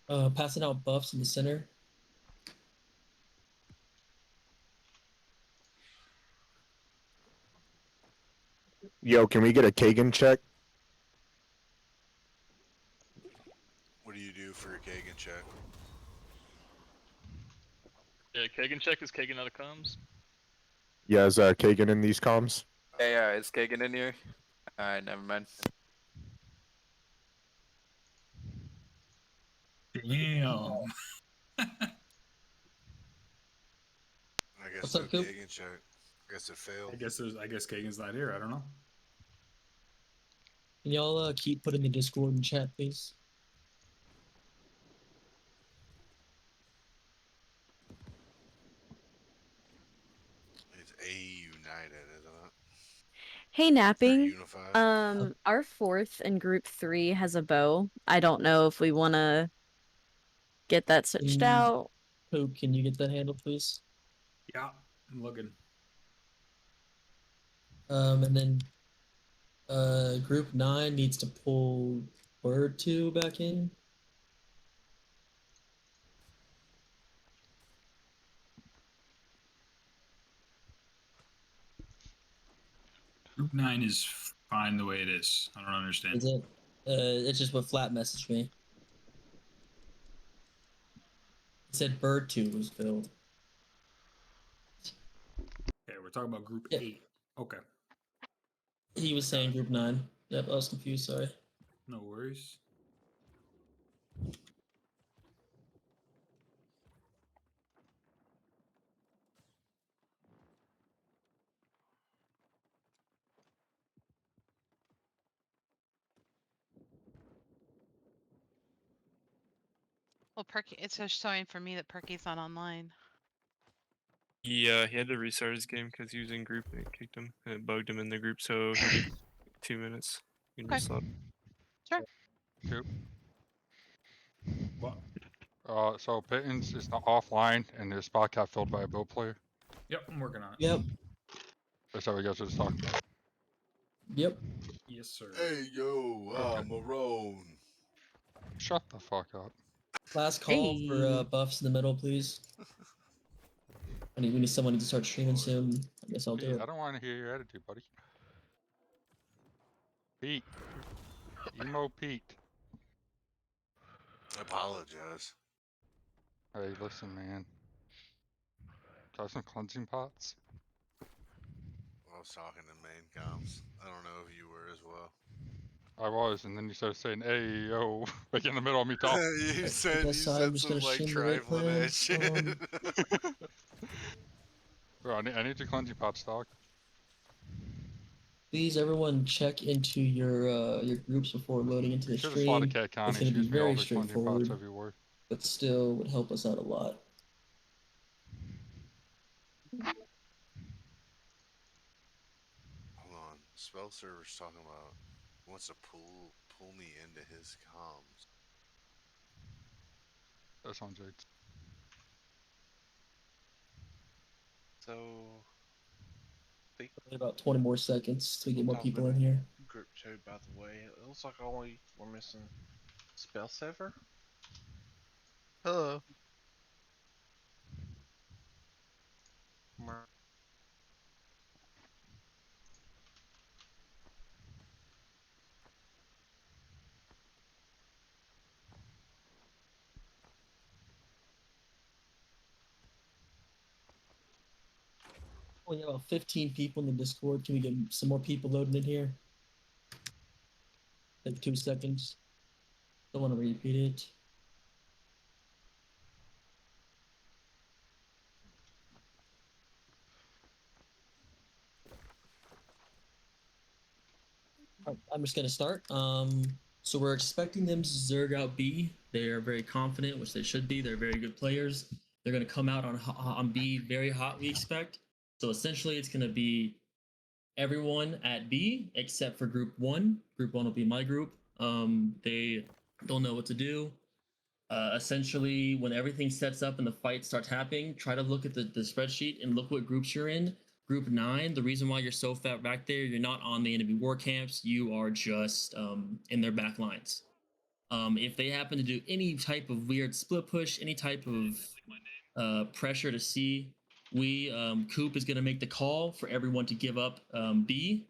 Passing out buffs in the center. Yo, can we get a Kagan check? What do you do for your Kagan check? Yeah, Kagan check is Kagan out of comms. Yeah, is Kagan in these comms? Yeah, is Kagan in here? Alright, never mind. Damn. I guess What's no up, Coop? Kagan check. I guess it failed. I guess Kagan's not here. I don't know. Can y'all keep putting the Discord in chat, please? It's A United, isn't it? Hey, Or napping. Unified. Our fourth in group 3 has a bow. I don't know if we want to get that switched out. Coop, can you get that handle, please? Yeah, I'm looking. And then group 9 needs to pull Bird 2 back in. Group 9 is fine the way it is. I don't understand. Is it? It's just what Flat messaged me. It said Bird 2 was filled. Okay, we're talking about group Yeah. 8. Okay, He was saying group 9. Yep, I was confused, sorry. no worries. Well, Perky, it's just showing for me that Perky's not online. He had to restart his game because he was in group and it kicked him and it bugged him in the group. So he'll be 2 minutes. You can just Okay. stop. Sure. What? So Pittons is not offline and there's spot cap filled by a bill player. Yep, I'm working on it. Yep. That's how we guys just talking about. Yep. Yes, sir. Hey, yo, Okay. Marone. Shut the fuck up. Last call for Hey. buffs in the middle, please. We need someone to start streaming soon. I guess I'll do Pete, it. I don't want to hear your attitude, buddy. Pete. Emo Pete. I apologize. Hey, listen, man. Try some cleansing pots. I was talking to main comms. I don't know if you were as well. I was, and then you started saying, "Hey, yo," like in the middle of me talking. you said guess I'm just some gonna like stream the rate trifling plan. ass shit. Bro, I need your cleansing pots, dog. Please, everyone, check into your groups before loading into We the should have slotted stream. Cat County. It's going She to be gives me all very the cleansing pots straightforward, everywhere. but still would help us out a lot. Hold on. Spell server's talking about wants to pull me into his comms. That's on Jade's. So, About 20 more seconds till we get more talking people in here. group chat, by the way, it looks like only we're missing Spell Saver. Hello. Only about 15 people in the Discord. Can we get some more people loading in here? Like 2 seconds. Don't want to repeat it. I'm just gonna start. So we're expecting them to zerg out B. They are very confident, which they should be. They're very good players. They're gonna come out on B very hot. We expect. So essentially, it's gonna be everyone at B except for Group One. Group One will be my group. They don't know what to do. Essentially, when everything sets up and the fight starts happening, try to look at the spreadsheet and look what groups you're in. Group 9, the reason why you're so fat back there, you're not on the enemy war camps, you are just in their back lines. If they happen to do any type of weird split push, any type of pressure to C, Coop is going to make the call for everyone to give up B,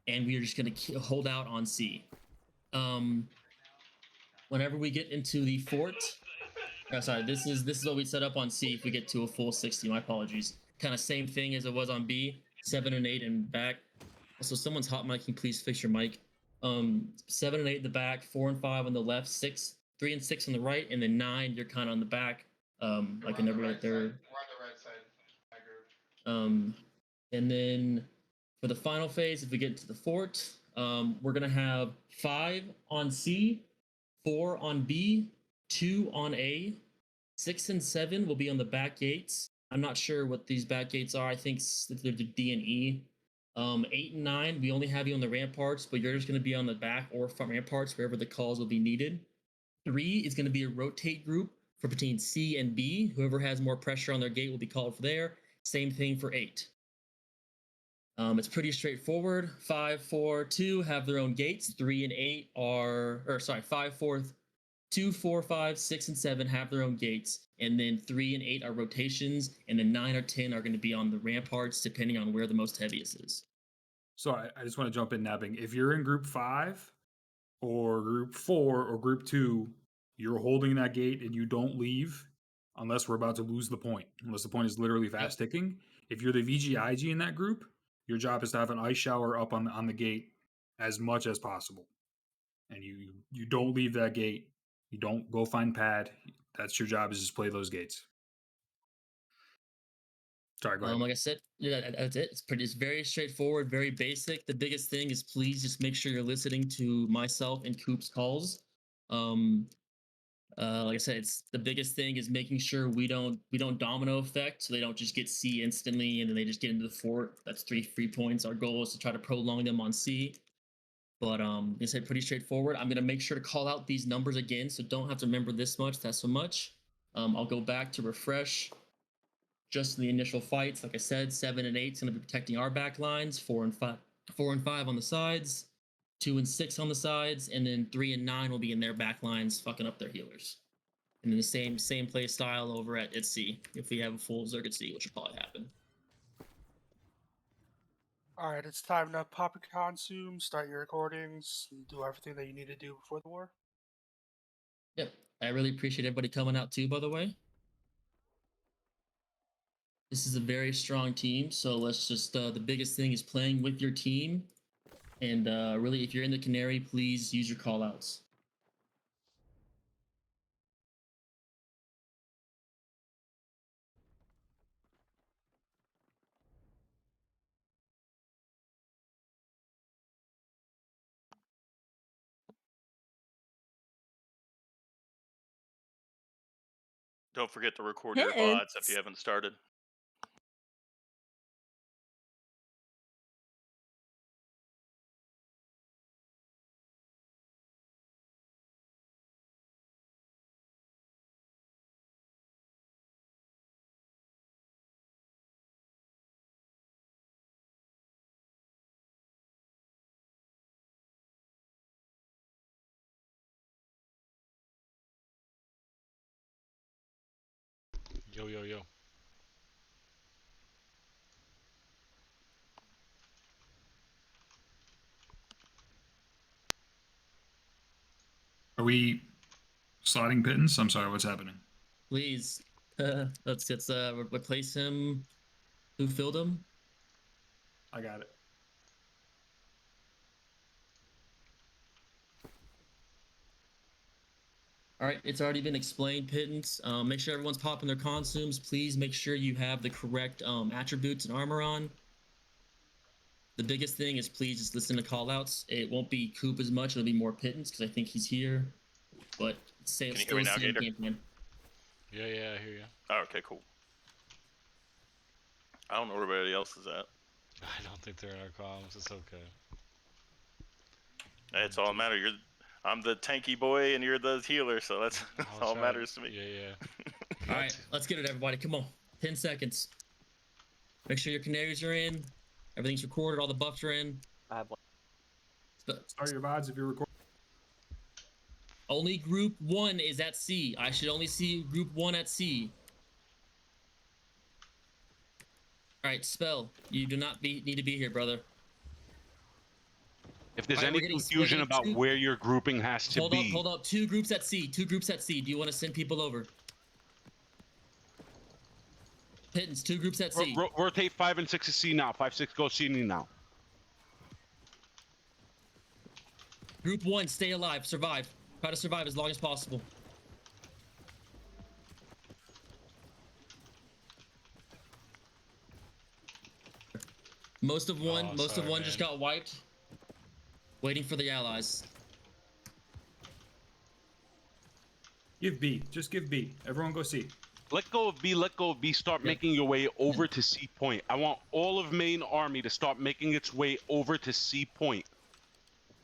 and we are just going to hold out on C. Whenever we get into the fort, sorry, this is what we set up on C. If we get to a full 60, my apologies. Kind of same thing as it was on B, 7 and 8 and back. Also, someone's hot mic. Can you please fix your mic? 7 and 8 in the back, 4 and 5 on the left, 3 and 6 on the right, and then 9 you're kind of on the back. Like in every right there. We're on the right side. I agree. And then for the final phase, if we get to the fort, we're gonna have 5 on C, 4 on B, 2 on A, 6 and 7 will be on the back gates. I'm not sure what these back gates are. I think they're D and E. 8 and 9, we only have you on the ramparts, but you're just going to be on the back or front ramparts wherever the calls will be needed. 3 is going to be a rotate group for between C and B. Whoever has more pressure on their gate will be called for there. Same thing for 8. It's pretty straightforward. 5, 4, 2 have their own gates. 3 and 8 5, 4, 2, 4, 5, 6, and 7 have their own gates, and then 3 and 8 are rotations, and then 9 or 10 are going to be on the ramparts, depending on where the most heaviest is. So I just want to jump in, Napping. If you're in group 5 or group 4 or group 2, you're holding that gate and you don't leave unless we're about to lose the point, unless the point is literally fast ticking. If you're the VGIG in that group, your job is to have an ice shower up on the gate as much as possible. And you don't leave that gate. You don't go find pad. That's your job, is just play those gates. Sorry, go ahead. Like I said, yeah, that's it. It's very straightforward, very basic. The biggest thing is please just make sure you're listening to myself and Coop's calls. Like I said, it's the biggest thing is making sure we don't domino effect, so they don't just get C instantly and then they just get into the fort. That's 3 free points. Our goal is to try to prolong them on C. But like I said, pretty straightforward. I'm gonna make sure to call out these numbers again, so don't have to remember this much, that so much. I'll go back to refresh. Just in the initial fights, like I said, 7 and 8 is going to be protecting our back lines. 4 and 5 on the sides, 2 and 6 on the sides, and then 3 and 9 will be in their back lines, fucking up their healers. And then the same play style over at C if we have a full Zerg at C, which will probably happen. Alright, it's time to pop your consume, start your recordings, and do everything that you need to do before the war. Yep, I really appreciate everybody coming out too, by the way. This is a very strong team, so let's just, the biggest thing is playing with your team. And really, if you're in the Canary, please use your callouts. Don't forget to record your VODs if you haven't started. Yo, yo, yo. Are we slotting Pittance? I'm sorry, what's happening? Please, let's replace him. Who filled him? I got it. All right, it's already been explained, Pittance. Make sure everyone's popping their consumes. Please make sure you have the correct attributes and armor on. The biggest thing is please just listen to callouts. It won't be Coop as much. It'll be more Pittance because I think he's here. But Can you hear me now, Gator? Game plan. Yeah, I hear you. Oh, okay, cool. I don't know where everybody else is at. I don't think they're in our comms. It's okay. It's all that matters. I'm the tanky boy and you're the healer, so that's all that matters to me. Yeah. All right, let's get it, everybody. Come on, 10 seconds. Make sure your canaries are in. Everything's recorded. All the buffs are in. I have one. Start your VODs if you're recording. Only group 1 is at C. I should only see group 1 at C. All right, Spell. You do not need to be here, brother. If there's Alright, any we're getting confusion about two- where your grouping has to be, Hold up. 2 groups at C. 2 groups at C. Do you want to send people over? Pittance, 2 groups at C. rotate 5 and 6 to C now. 5, 6 go C now. Group 1, stay alive. Survive. Try to survive as long as possible. Most of one just got wiped. Waiting for the allies. Give B. Just give B. Everyone go C. Let go of B, let go of B. Start making your way over to C point. I want all of main army to start making its way over to C point.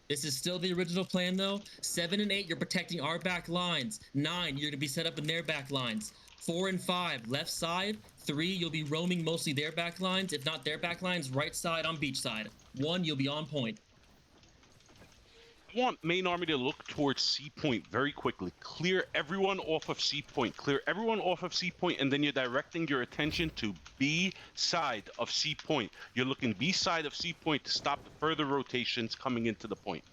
This is still the original plan, though. 7 and 8, you're protecting our back lines. 9, you're going to be set up in their back lines. 4 and 5, left side. 3, you'll be roaming mostly their back lines. If not their back lines, right side on beach side. 1, you'll be on point. I want main army to look towards C point very quickly. Clear everyone off of C point. Clear everyone off of C point, and then you're directing your attention to B side of C point. You're looking B side of C point to stop the further rotations coming into the point.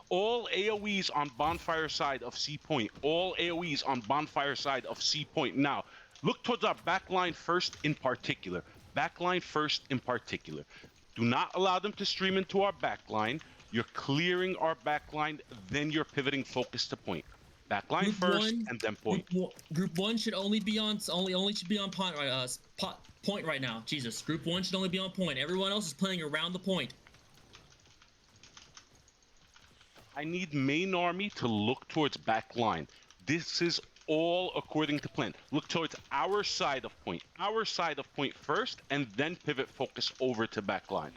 All AoEs on bonfire side of C point. All AoEs on bonfire side of C point. Now, look towards our backline first in particular. Backline first in particular. Do not allow them to stream into our backline. You're clearing our backline, then you're pivoting focus to point. Backline Group first, 1, and then point. Group 1 should only be on point right now. Jesus, Group 1 should only be on point. Everyone else is playing around the point. I need main army to look towards backline. This is all according to plan. Look towards our side of point. Our side of point first, and then pivot focus over to backline.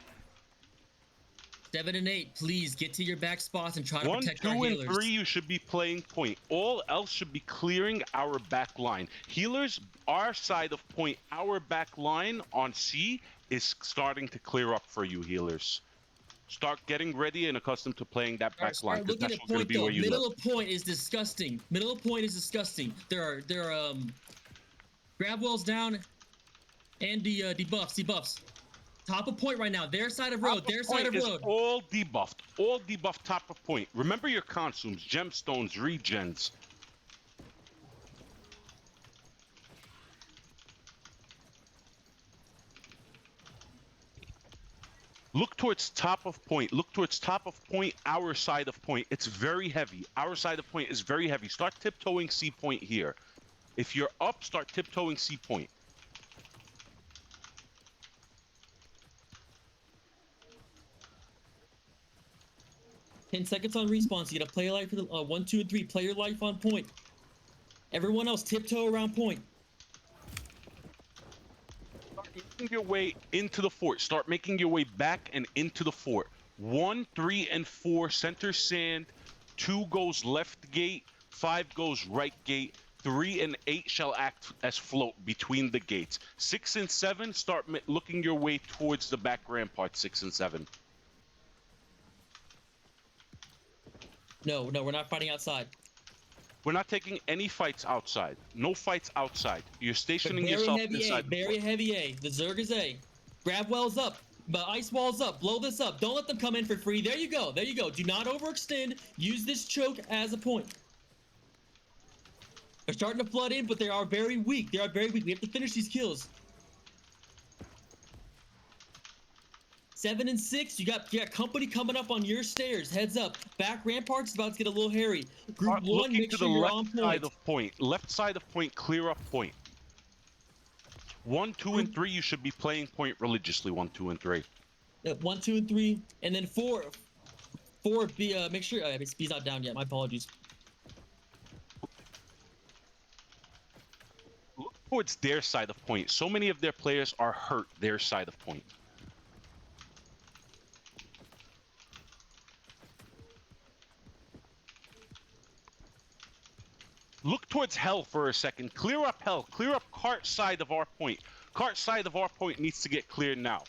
7 and 8, please get to your back spots and try to 1, protect 2, our and healers. 3, you should be playing point. All else should be clearing our back line. Healers, our side of point, our back line on C is starting to clear up for you, healers. Start getting ready and accustomed to playing that back line, because that's going to be where you Middle live. of point is disgusting. Middle of point is disgusting. There are grab wells down and debuffs. Top of point right now. Their side of road. Their side of road. All debuffed. All debuffed top of point. Remember your consumes, gemstones, regens. Look towards top of point. Look towards top of point, our side of point. It's very heavy. Our side of point is very heavy. Start tiptoeing C point here. If you're up, start tiptoeing C point. 10 seconds on respawn, so you gotta play life for the 1, 2, and 3. Play your life on point. Everyone else tiptoe around point. Start making your way into the fort. Start making your way back and into the fort. 1, 3, and 4 center sand. 2 goes left gate. 5 goes right gate. 3 and 8 shall act as float between the gates. 6 and 7 start looking your way towards the back rampart. 6 and 7. No, we're not fighting outside. We're not taking any fights outside. No fights outside. You're stationing yourself inside. Very heavy A. The Zerg is A. Grab wells up. Ice walls up. Blow this up. Don't let them come in for free. There you go. Do not overextend. Use this choke as a point. They're starting to flood in, but they are very weak. We have to finish these kills. 7 and 6, you got company coming up on your stairs. Heads up. Back rampart's about to get a little hairy. Group 1, make sure you're on point. Side of point. Left side of point, clear up point. 1, 2, and 3, you should be playing point religiously. 1, 2, and 3. 1, 2, and 3, and then 4. B. Make sure B's not down yet. My apologies. Look towards their side of point. So many of their players are hurt their side of point. Look towards hell for a second. Clear up hell. Clear up cart side of our point. Cart side of our point needs to get cleared now.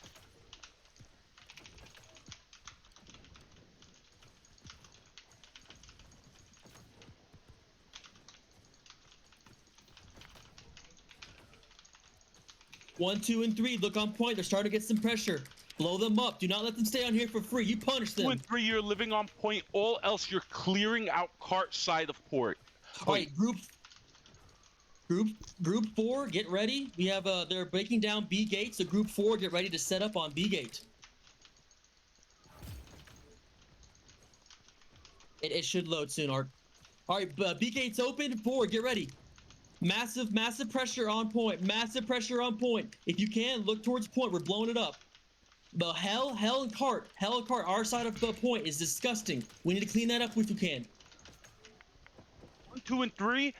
1, 2, and 3, look on point. They're starting to get some pressure. Blow them up. Do not let them stay on here for free. You punish 2 them. and 3, you're living on point. All else, you're clearing out cart side of port. All right, group 4, get ready. We have they're breaking down B gate, so group 4, get ready to set up on B gate. It should load soon, Art. All right, B gate's open. 4, get ready. Massive pressure on point. Massive pressure on point. If you can, look towards point. We're blowing it up. The hell and cart. Our side of the point is disgusting. We need to clean that up if we can. 1, 2, and 3.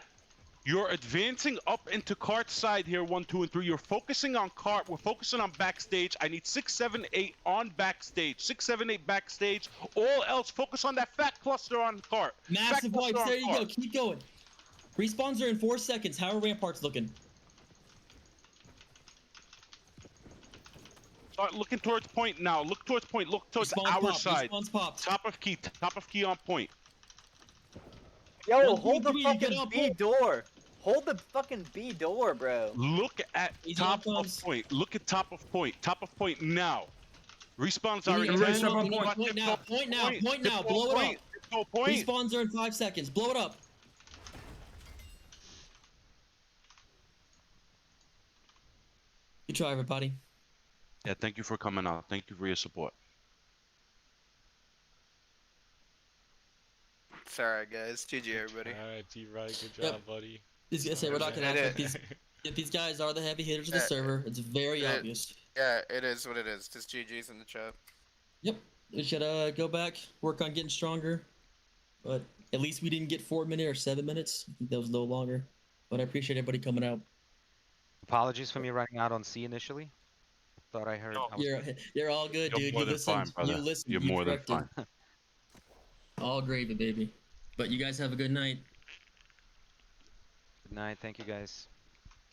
You're advancing up into cart side here, 1, 2, and 3. You're focusing on cart. We're focusing on backstage. I need 6, 7, 8 on backstage. 6, 7, 8 backstage. All else, focus on that fat cluster on cart. Massive wipes. There you go. Keep going. Respawns are in 4 seconds. How are ramparts looking? Start looking towards point now. Look towards point. Look towards our side. Respawns popped. Top of key on point. Yo, 1, 2, hold the 3, fucking get on B point. door. Hold the fucking B door, bro. Look at Easy top on of comms. point. Look at top of point. Top of point now. Respawns We are need in to 10. race up on we need point. point now. Point now. Point now. Dip Blow it point. up. Dip point. Respawns are in 5 seconds. Blow it up. Good try, everybody. Yeah, thank you for coming out. Thank you for your support. It's alright, guys. GG, everybody. Alright, T-Right, good Yep. job, buddy. Just gonna say we're not gonna It act like is. if these guys are the heavy hitters of the server. It's very obvious. Yeah, it is what it is. Just GG's in the chat. Yep. We should go back, work on getting stronger. But at least we didn't get 4 minutes or 7 minutes. I think that was a little longer. But I appreciate everybody coming out. Apologies for me running out on C initially. Thought I heard. I was You're all good, You're dude. more You than listened. fine, brother. You listened. You're you more than directed. fine. All gravy, baby. But you guys have a good night. Good night. Thank you guys.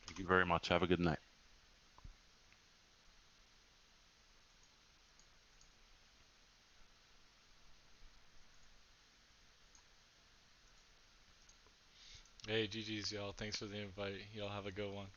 Thank you very much. Have a good night. Hey, GG's, y'all. Thanks for the invite. Y'all have a good one.